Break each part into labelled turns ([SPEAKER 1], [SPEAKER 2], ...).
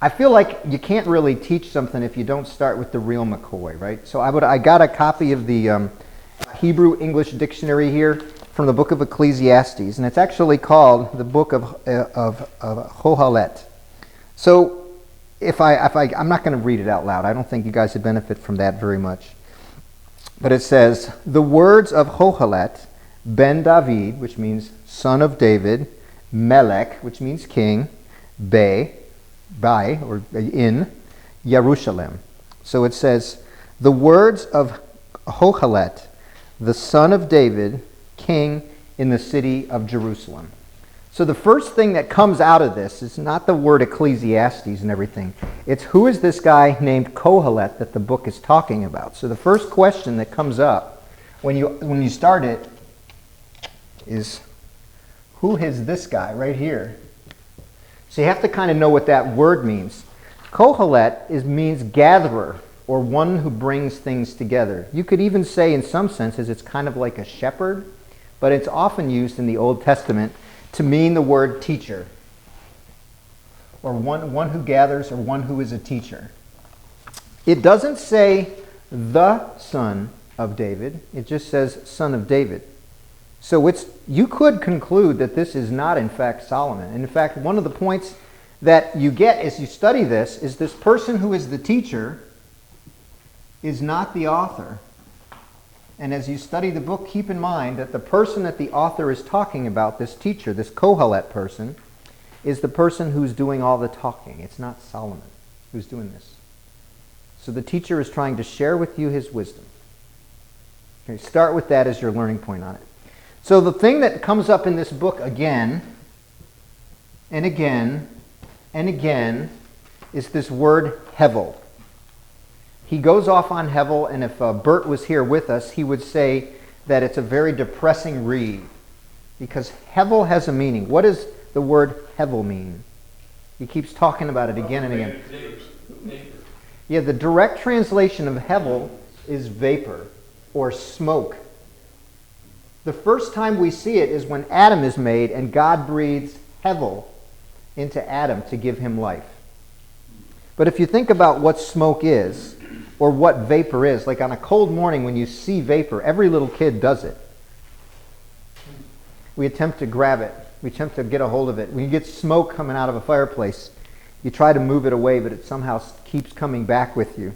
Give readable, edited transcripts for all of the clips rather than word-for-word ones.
[SPEAKER 1] I feel like you can't really teach something if you don't start with the real McCoy, right? So I got a copy of the Hebrew English dictionary here from the book of Ecclesiastes, and it's actually called the book of Kohelet. So I'm not going to read it out loud. I don't think you guys would benefit from that very much. But it says, the words of Kohelet, ben David, which means son of David, Melech, which means king, by, or in, Jerusalem. So it says, the words of Kohelet, the son of David, king in the city of Jerusalem. So the first thing that comes out of this is not the word Ecclesiastes and everything. It's who is this guy named Kohelet that the book is talking about. So the first question that comes up when you start it is, who is this guy right here? So you have to kind of know what that word means. Kohelet means gatherer, or one who brings things together. You could even say in some senses it's kind of like a shepherd, but it's often used in the Old Testament to mean the word teacher, or one who gathers, or one who is a teacher. It doesn't say the son of David, it just says son of David. So you could conclude that this is not in fact Solomon. And in fact, one of the points that you get as you study this is this person who is the teacher is not the author. And as you study the book, keep in mind that the person that the author is talking about, this teacher, this Kohelet person, is the person who's doing all the talking. It's not Solomon who's doing this. So the teacher is trying to share with you his wisdom. Okay, start with that as your learning point on it. So the thing that comes up in this book again and again and again is this word hevel. He goes off on hevel, and if Bert was here with us, he would say that it's a very depressing read because hevel has a meaning. What does the word hevel mean? He keeps talking about it again and again. Yeah, the direct translation of hevel is vapor or smoke. The first time we see it is when Adam is made and God breathes hevel into Adam to give him life. But if you think about what smoke is, or what vapor is, like on a cold morning when you see vapor, every little kid does it. We attempt to grab it. We attempt to get a hold of it. When you get smoke coming out of a fireplace, you try to move it away, but it somehow keeps coming back with you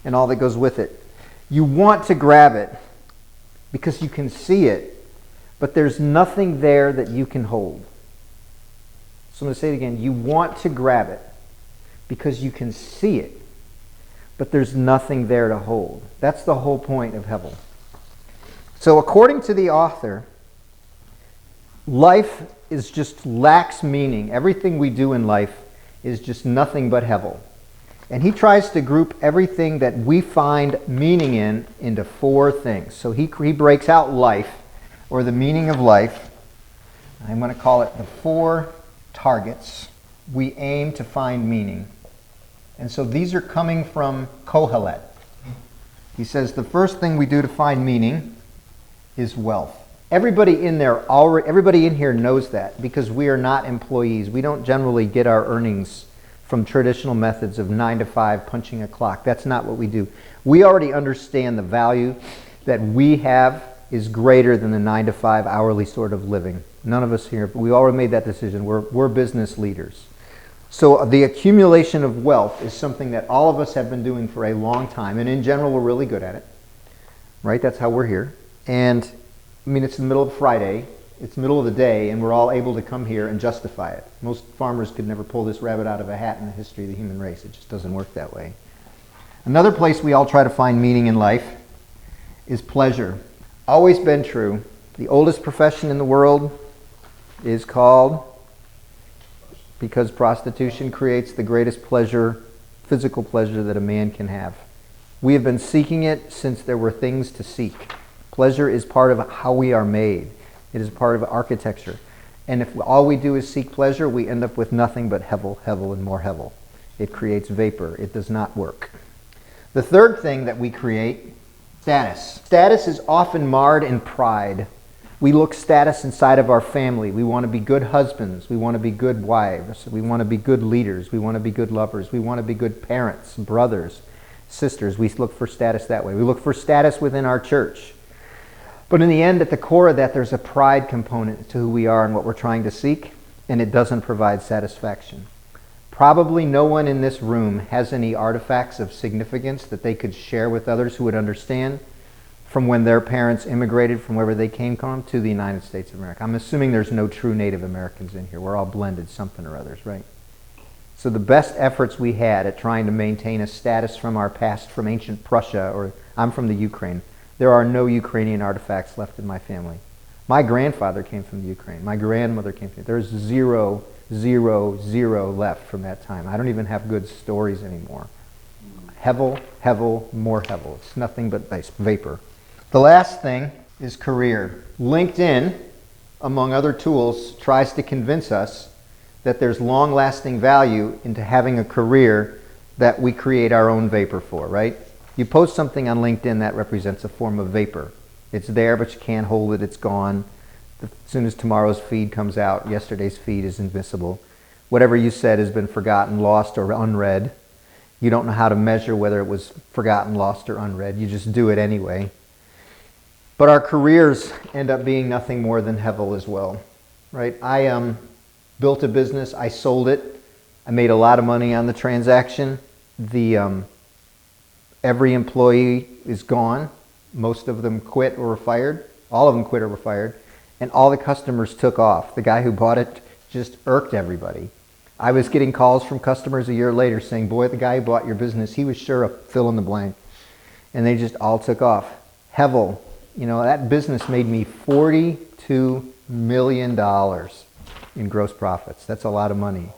[SPEAKER 1] and all that goes with it. You want to grab it because you can see it, but there's nothing there that you can hold. So I'm going to say it again. You want to grab it because you can see it, but there's nothing there to hold. That's the whole point of hevel. So according to the author, life is just lacks meaning. Everything we do in life is just nothing but hevel. And he tries to group everything that we find meaning in into four things. So he breaks out life, or the meaning of life. I'm going to call it the four targets we aim to find meaning. And so these are coming from Kohelet. He says the first thing we do to find meaning is wealth. Everybody in here knows that because we are not employees. We don't generally get our earnings from traditional methods of 9 to 5 punching a clock. That's not what we do. We already understand the value that we have is greater than the 9 to 5 hourly sort of living. None of us here, but we already made that decision. We're business leaders. So the accumulation of wealth is something that all of us have been doing for a long time. And in general, we're really good at it. Right? That's how we're here. And I mean, it's the middle of Friday. It's the middle of the day, and we're all able to come here and justify it. Most farmers could never pull this rabbit out of a hat in the history of the human race. It just doesn't work that way. Another place we all try to find meaning in life is pleasure. Always been true. The oldest profession in the world is called, because prostitution creates the greatest pleasure, physical pleasure that a man can have. We have been seeking it since there were things to seek. Pleasure is part of how we are made. It is part of architecture. And if all we do is seek pleasure, we end up with nothing but hevel, hevel, and more hevel. It creates vapor. It does not work. The third thing that we create, status. Status is often marred in pride. We look status inside of our family. We want to be good husbands. We want to be good wives. We want to be good leaders. We want to be good lovers. We want to be good parents, brothers, sisters. We look for status that way. We look for status within our church. But in the end, at the core of that, there's a pride component to who we are and what we're trying to seek, and it doesn't provide satisfaction. Probably no one in this room has any artifacts of significance that they could share with others who would understand from when their parents immigrated from wherever they came from to the United States of America. I'm assuming there's no true Native Americans in here. We're all blended something or others, right? So the best efforts we had at trying to maintain a status from our past, from ancient Prussia, or I'm from the Ukraine. There are no Ukrainian artifacts left in my family. My grandfather came from the Ukraine. My grandmother came from. There's zero left from that time. I don't even have good stories anymore. Hevel, more hevel. It's nothing but vapor. The last thing is career. LinkedIn, among other tools, tries to convince us that there's long-lasting value into having a career that we create our own vapor for, right? You post something on LinkedIn, that represents a form of vapor. It's there, but you can't hold it. It's gone. As soon as tomorrow's feed comes out, yesterday's feed is invisible. Whatever you said has been forgotten, lost, or unread. You don't know how to measure whether it was forgotten, lost, or unread. You just do it anyway. But our careers end up being nothing more than hevel as well, right? I built a business. I sold it. I made a lot of money on the transaction. Every employee is gone. Most of them quit or were fired. All of them quit or were fired. And all the customers took off. The guy who bought it just irked everybody. I was getting calls from customers a year later saying, boy, the guy who bought your business, he was sure a fill in the blank. And they just all took off. Hevel, that business made me $42 million in gross profits. That's a lot of money.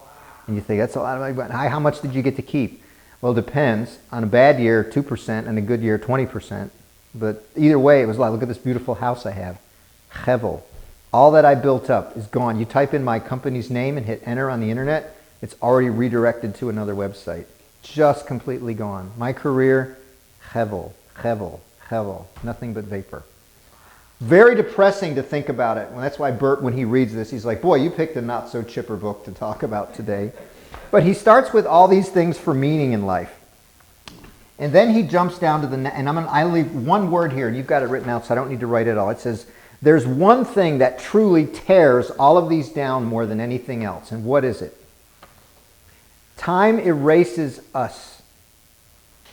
[SPEAKER 1] And you think, that's a lot of money, but how much did you get to keep? Well, it depends. On a bad year, 2%, and a good year, 20%. But either way, it was like, look at this beautiful house I have. Hevel. All that I built up is gone. You type in my company's name and hit enter on the internet, it's already redirected to another website. Just completely gone. My career, hevel. Nothing but vapor. Very depressing to think about it. Well, that's why Bert, when he reads this, he's like, boy, you picked a not so chipper book to talk about today. But he starts with all these things for meaning in life. And then he jumps down to I leave one word here, and you've got it written out, so I don't need to write it all. It says, there's one thing that truly tears all of these down more than anything else. And what is it? Time erases us.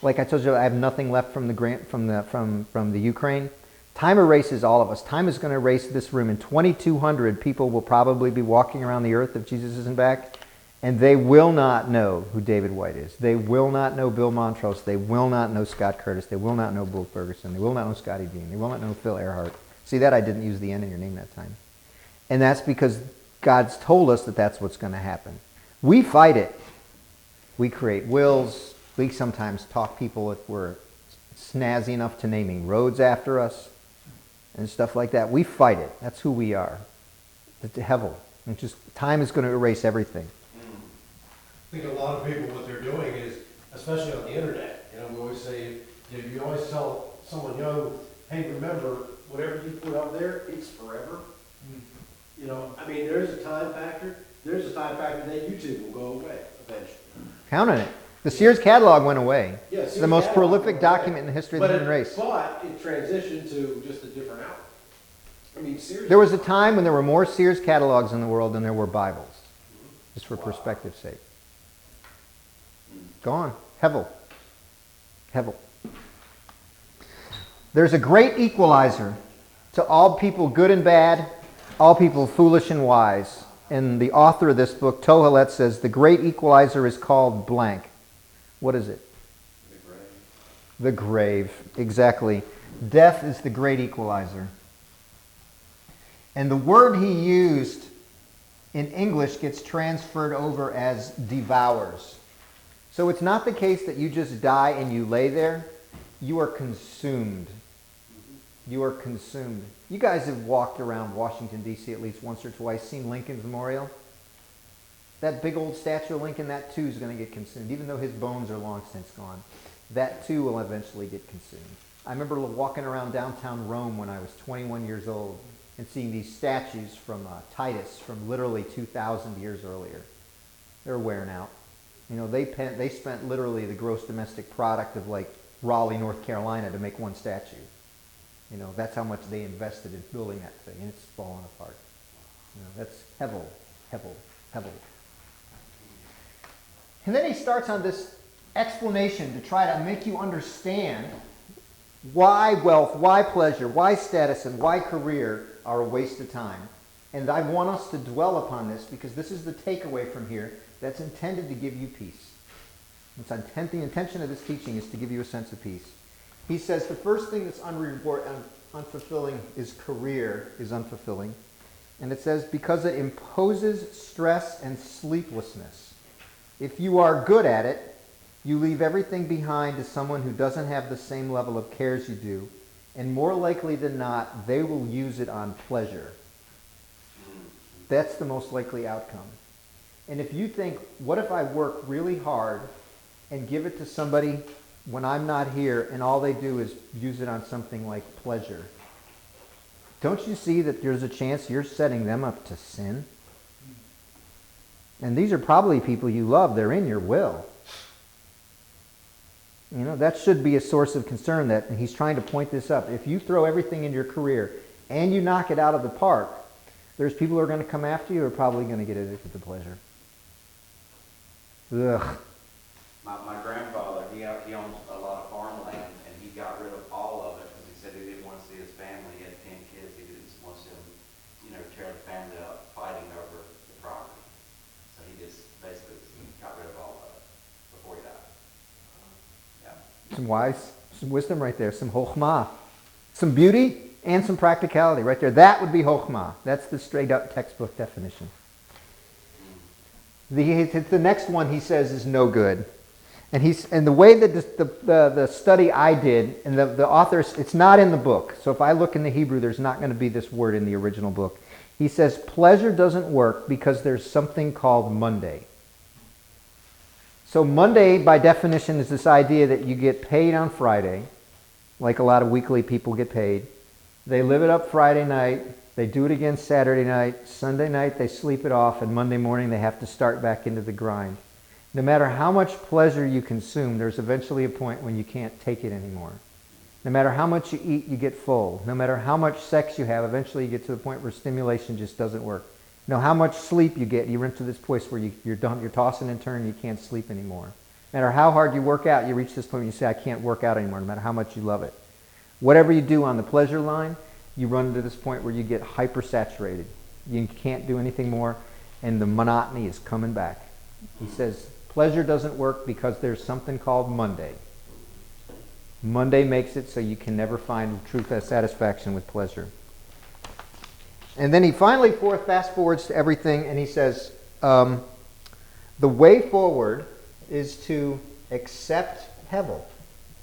[SPEAKER 1] Like I told you, I have nothing left from the Ukraine. Time erases all of us. Time is going to erase this room. In 2200, people will probably be walking around the earth if Jesus isn't back. And they will not know who David White is. They will not know Bill Montrose. They will not know Scott Curtis. They will not know Bill Ferguson. They will not know Scotty Dean. They will not know Phil Earhart. See that? I didn't use the N in your name that time. And that's because God's told us that that's what's going to happen. We fight it. We create wills. We sometimes talk people, if we're snazzy enough, to naming roads after us and stuff like that. We fight it. That's who we are. It's hevel. It's just, time is going to erase everything.
[SPEAKER 2] I think a lot of people, what they're doing is, especially on the internet, we always say, you always tell someone young, hey, remember, whatever you put up there, it's forever. There's a time factor. There's a time factor that YouTube will go away eventually.
[SPEAKER 1] Count on it. The Sears catalog went away.
[SPEAKER 2] Yeah,
[SPEAKER 1] it's the most prolific document in the history of the human race.
[SPEAKER 2] But it transitioned to just a different outlet. Sears.
[SPEAKER 1] There was a time when there were more Sears catalogs in the world than there were Bibles. Just for perspective's sake. Gone. Hevel. There's a great equalizer to all people good and bad, all people foolish and wise. And the author of this book, Tohelet, says the great equalizer is called blank. What is it?
[SPEAKER 2] The grave.
[SPEAKER 1] The grave. Exactly. Death is the great equalizer. And the word he used in English gets transferred over as devours. So it's not the case that you just die and you lay there. You are consumed. You are consumed. You guys have walked around Washington, D.C. at least once or twice, seen Lincoln's Memorial. That big old statue of Lincoln, that too is going to get consumed. Even though his bones are long since gone, that too will eventually get consumed. I remember walking around downtown Rome when I was 21 years old. and seeing these statues from Titus from literally 2,000 years earlier. They're wearing out. You know, they spent literally the gross domestic product of like Raleigh, North Carolina to make one statue. You know, that's how much they invested in building that thing, and it's falling apart. You know, that's hevel, hevel, hevel. And then he starts on this explanation to try to make you understand why wealth, why pleasure, why status, and why career are a waste of time. And I want us to dwell upon this because this is the takeaway from here that's intended to give you peace. The intention of this teaching is to give you a sense of peace. He says the first thing that's unfulfilling is career is unfulfilling. And it says because it imposes stress and sleeplessness. If you are good at it, you leave everything behind to someone who doesn't have the same level of cares you do. And more likely than not, they will use it on pleasure. That's the most likely outcome. And if you think, what if I work really hard and give it to somebody when I'm not here and all they do is use it on something like pleasure? Don't you see that there's a chance you're setting them up to sin? And these are probably people you love. They're in your will. You know, that should be a source of concern that he's trying to point this up. If you throw everything in your career and you knock it out of the park, there's people who are going to come after you who are probably going to get addicted to pleasure. Ugh.
[SPEAKER 3] My grandfather, he owns a lot of farmland, and he got rid of all of it because he said he didn't want to see his family. He had 10 kids. He didn't want to see them, tear the family up fighting over the property. So he just basically got rid of all of it before he died. Yeah.
[SPEAKER 1] Some wisdom right there, some chokhmah, some beauty and some practicality right there. That would be chokhmah. That's the straight up textbook definition. The next one he says is no good. And the way that the study I did, and the authors, it's not in the book. So if I look in the Hebrew, there's not going to be this word in the original book. He says pleasure doesn't work because there's something called Monday. So Monday, by definition, is this idea that you get paid on Friday, like a lot of weekly people get paid. They live it up Friday night. They do it again Saturday night. Sunday night, they sleep it off. And Monday morning, they have to start back into the grind. No matter how much pleasure you consume, there's eventually a point when you can't take it anymore. No matter how much you eat, you get full. No matter how much sex you have, eventually you get to the point where stimulation just doesn't work. No, how much sleep you get, you run to this place where you're done, you're tossing and turning, you can't sleep anymore. No matter how hard you work out, you reach this point where you say, I can't work out anymore, no matter how much you love it. Whatever you do on the pleasure line, you run to this point where you get hypersaturated. You can't do anything more, and the monotony is coming back. He says, pleasure doesn't work because there's something called Monday. Monday makes it so you can never find true satisfaction with pleasure. And then he finally fast forwards to everything, and he says, the way forward is to accept hevel.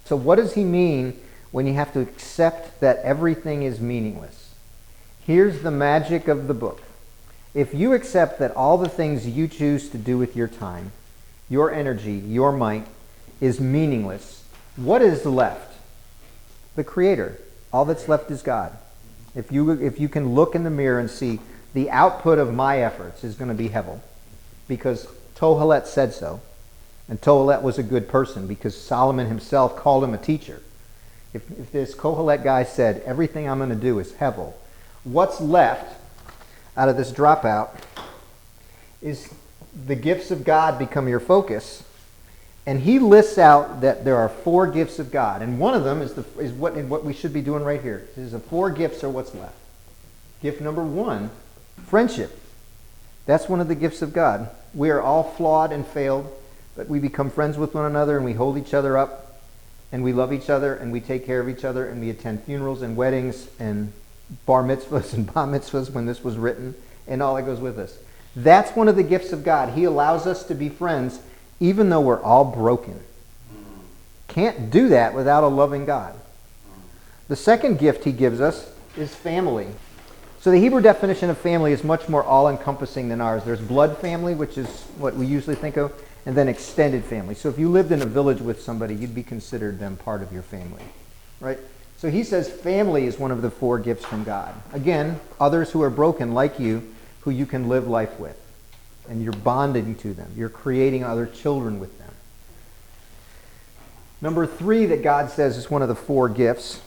[SPEAKER 1] So what does he mean when you have to accept that everything is meaningless? Here's the magic of the book. If you accept that all the things you choose to do with your time, your energy, your might, is meaningless, what is left? The Creator. All that's left is God. If you can look in the mirror and see the output of my efforts is going to be hevel, because Tohelet said so, and Tohelet was a good person because Solomon himself called him a teacher. If this Kohelet guy said, everything I'm going to do is hevel, what's left out of this dropout is the gifts of God become your focus. And he lists out that there are 4 gifts of God. And one of them is what we should be doing right here. Is the 4 gifts are what's left. Gift number 1, friendship. That's one of the gifts of God. We are all flawed and failed, but we become friends with one another and we hold each other up and we love each other and we take care of each other and we attend funerals and weddings and bar mitzvahs and bat mitzvahs when this was written and all that goes with us. That's one of the gifts of God. He allows us to be friends even though we're all broken. Can't do that without a loving God. The second gift he gives us is family. So the Hebrew definition of family is much more all-encompassing than ours. There's blood family, which is what we usually think of, and then extended family. So if you lived in a village with somebody, you'd be considered them part of your family, right? So he says family is one of the 4 gifts from God. Again, others who are broken like you, who you can live life with. And you're bonding to them. You're creating other children with them. Number 3 that God says is one of the 4 gifts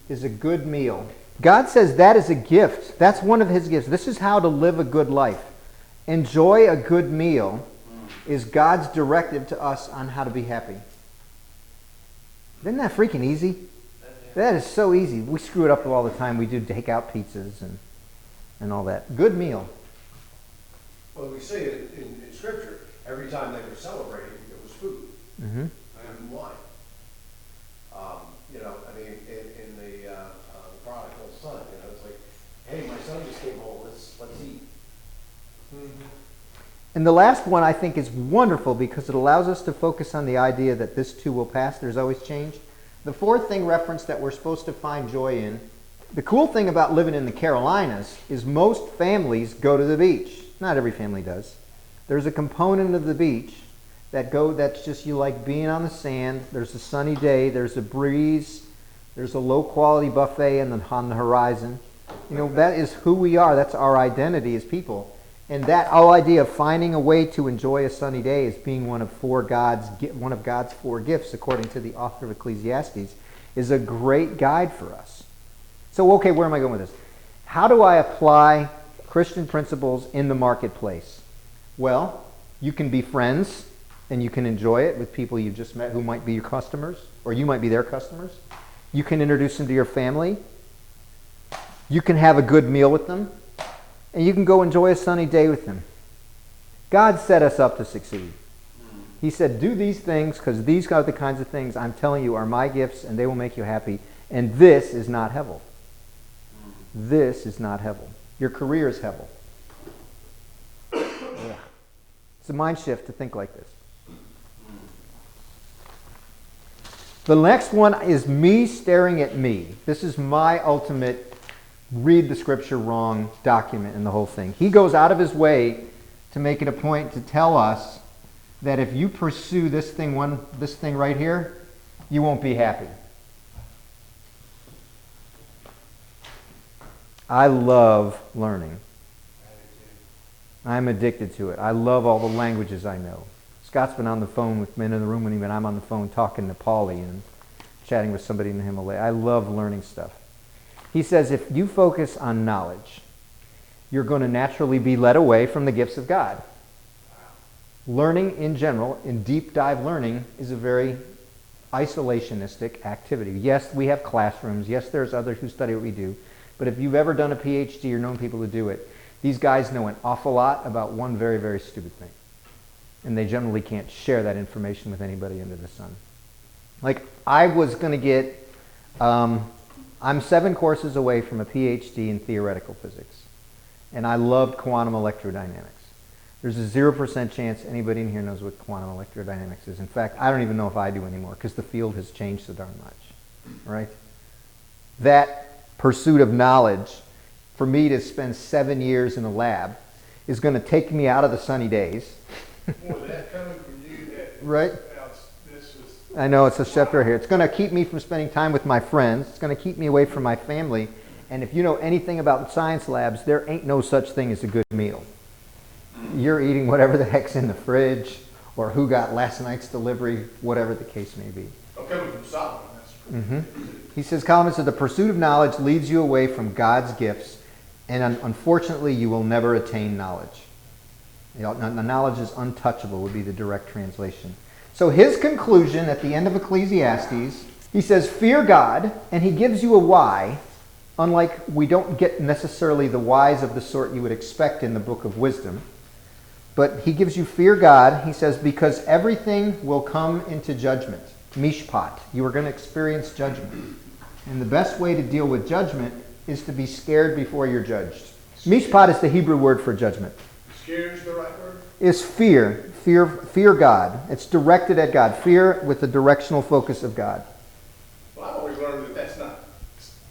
[SPEAKER 1] is a good meal. God says that is a gift. That's one of his gifts. This is how to live a good life. Enjoy a good meal is God's directive to us on how to be happy. Isn't that freaking easy? That is so easy. We screw it up all the time. We do take-out pizzas and all that. Good meal.
[SPEAKER 2] Well, we see it in Scripture. Every time they were celebrating, it was food
[SPEAKER 1] Mm-hmm.
[SPEAKER 2] and wine. I mean, in the prodigal son, it's like, hey, my son just came home. Let's eat. Mm-hmm.
[SPEAKER 1] And the last one I think is wonderful because it allows us to focus on the idea that this too will pass. There's always change. The 4th thing referenced that we're supposed to find joy in. The cool thing about living in the Carolinas is most families go to the beach. Not every family does. There's a component of the beach that's just you like being on the sand. There's a sunny day. There's a breeze. There's a low-quality buffet on the horizon. That is who we are. That's our identity as people. And that whole idea of finding a way to enjoy a sunny day as being one of God's 4 gifts, according to the author of Ecclesiastes, is a great guide for us. So, okay, where am I going with this? How do I apply Christian principles in the marketplace? Well, you can be friends and you can enjoy it with people you've just met who might be your customers, or you might be their customers. You can introduce them to your family. You can have a good meal with them. And you can go enjoy a sunny day with them. God set us up to succeed. He said, do these things because these are the kinds of things I'm telling you are my gifts and they will make you happy. And this is not hevel. This is not hevel. Your career is hevel. Yeah. It's a mind shift to think like this. The next one is me staring at me. This is my ultimate read the scripture wrong document in the whole thing. He goes out of his way to make it a point to tell us that if you pursue this thing right here, you won't be happy. I love learning. I'm addicted to it. I love all the languages I know. Scott's been on the phone with men in the room when I'm on the phone talking to Paulie and chatting with somebody in the Himalaya. I love learning stuff. He says if you focus on knowledge, you're going to naturally be led away from the gifts of God. Learning in general, in deep dive learning, is a very isolationistic activity. Yes, we have classrooms. Yes, there's others who study what we do. But if you've ever done a PhD or known people who do it, these guys know an awful lot about one very, very stupid thing. And they generally can't share that information with anybody under the sun. Like, I was going to get... I'm 7 courses away from a PhD in theoretical physics. And I loved quantum electrodynamics. There's a 0% chance anybody in here knows what quantum electrodynamics is. In fact, I don't even know if I do anymore because the field has changed so darn much. Right? That pursuit of knowledge, for me to spend 7 years in a lab, is going to take me out of the sunny days.
[SPEAKER 4] Boy, that coming from you, that
[SPEAKER 1] right?
[SPEAKER 4] This was...
[SPEAKER 1] I know, it's a chef right here. It's going to keep me from spending time with my friends. It's going to keep me away from my family. And if you know anything about science labs, there ain't no such thing as a good meal. You're eating whatever the heck's in the fridge, or who got last night's delivery, whatever the case may be.
[SPEAKER 4] Oh, coming from Solomon, that's
[SPEAKER 1] He says, Calvin said, the pursuit of knowledge leads you away from God's gifts, and unfortunately, you will never attain knowledge. Knowledge is untouchable would be the direct translation. So his conclusion at the end of Ecclesiastes, he says, fear God, and he gives you a why, unlike we don't get necessarily the whys of the sort you would expect in the book of wisdom. But he gives you fear God, he says, because everything will come into judgment. Mishpat. You are going to experience judgment. And the best way to deal with judgment is to be scared before you're judged. Mishpat is the Hebrew word for judgment.
[SPEAKER 4] Scare is the right word?
[SPEAKER 1] Is fear. Fear God. It's directed at God. Fear with the directional focus of God.
[SPEAKER 4] Well, I've always learned that that's not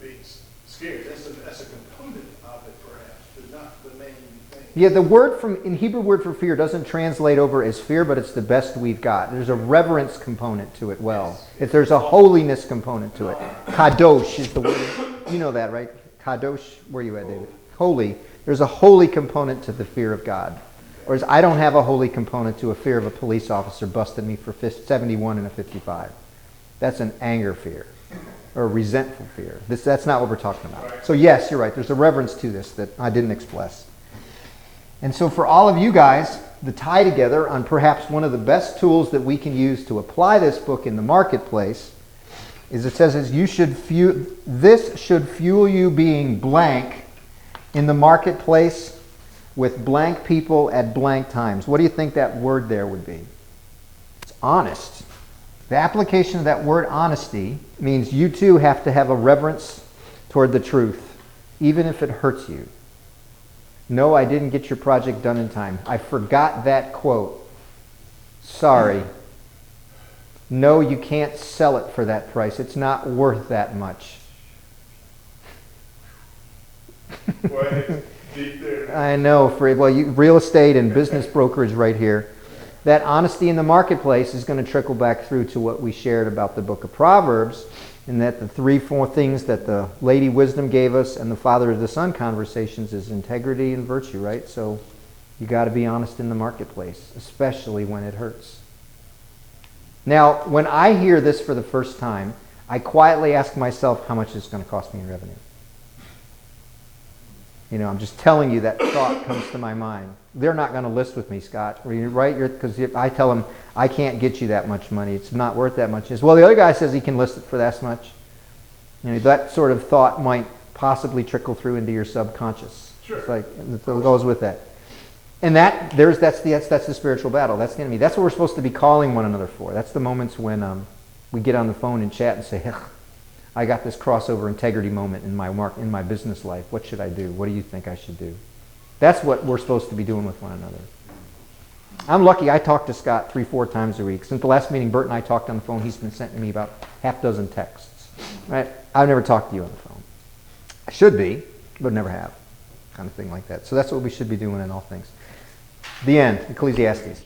[SPEAKER 4] being scared. That's a component of it, perhaps, but not the main thing.
[SPEAKER 1] Yeah, the word in Hebrew word for fear doesn't translate over as fear, but it's the best we've got. There's a reverence component to it. Well, if there's a holiness component to it, kadosh is the word. You know that, right? Kadosh. Where are you at, David? Holy. There's a holy component to the fear of God. Whereas I don't have a holy component to a fear of a police officer busting me for 71 and a 55. That's an anger fear or a resentful fear. That's not what we're talking about. So yes, you're right. There's a reverence to this that I didn't express. And so for all of you guys, the tie together on perhaps one of the best tools that we can use to apply this book in the marketplace is it says this should fuel you being blank in the marketplace with blank people at blank times. What do you think that word there would be? It's honest. The application of that word honesty means you too have to have a reverence toward the truth, even if it hurts you. No, I didn't get your project done in time. I forgot that quote. Sorry. No, you can't sell it for that price. It's not worth that much.
[SPEAKER 4] Boy, it's deep there.
[SPEAKER 1] I know. Real estate and business brokerage right here. That honesty in the marketplace is going to trickle back through to what we shared about the book of Proverbs, and that the 4 things that the Lady Wisdom gave us and the Father of the Son conversations is integrity and virtue, right? So you got to be honest in the marketplace, especially when it hurts. Now, when I hear this for the first time, I quietly ask myself how much it's going to cost me in revenue. You know, I'm just telling you that thought comes to my mind. They're not going to list with me, Scott, right? Because I tell them, I can't get you that much money. It's not worth that much. Well, the other guy says he can list it for that much. You know, that sort of thought might possibly trickle through into your subconscious.
[SPEAKER 4] Sure.
[SPEAKER 1] It's like, it goes with that. And that's the spiritual battle. That's the enemy. That's what we're supposed to be calling one another for. That's the moments when we get on the phone and chat and say, I got this crossover integrity moment in my business life. What should I do? What do you think I should do? That's what we're supposed to be doing with one another. I'm lucky I talk to Scott 3-4 times a week. Since the last meeting Bert and I talked on the phone, he's been sending me about half dozen texts. Right? I've never talked to you on the phone. I should be, but never have. Kind of thing like that. So that's what we should be doing in all things. The end. Ecclesiastes.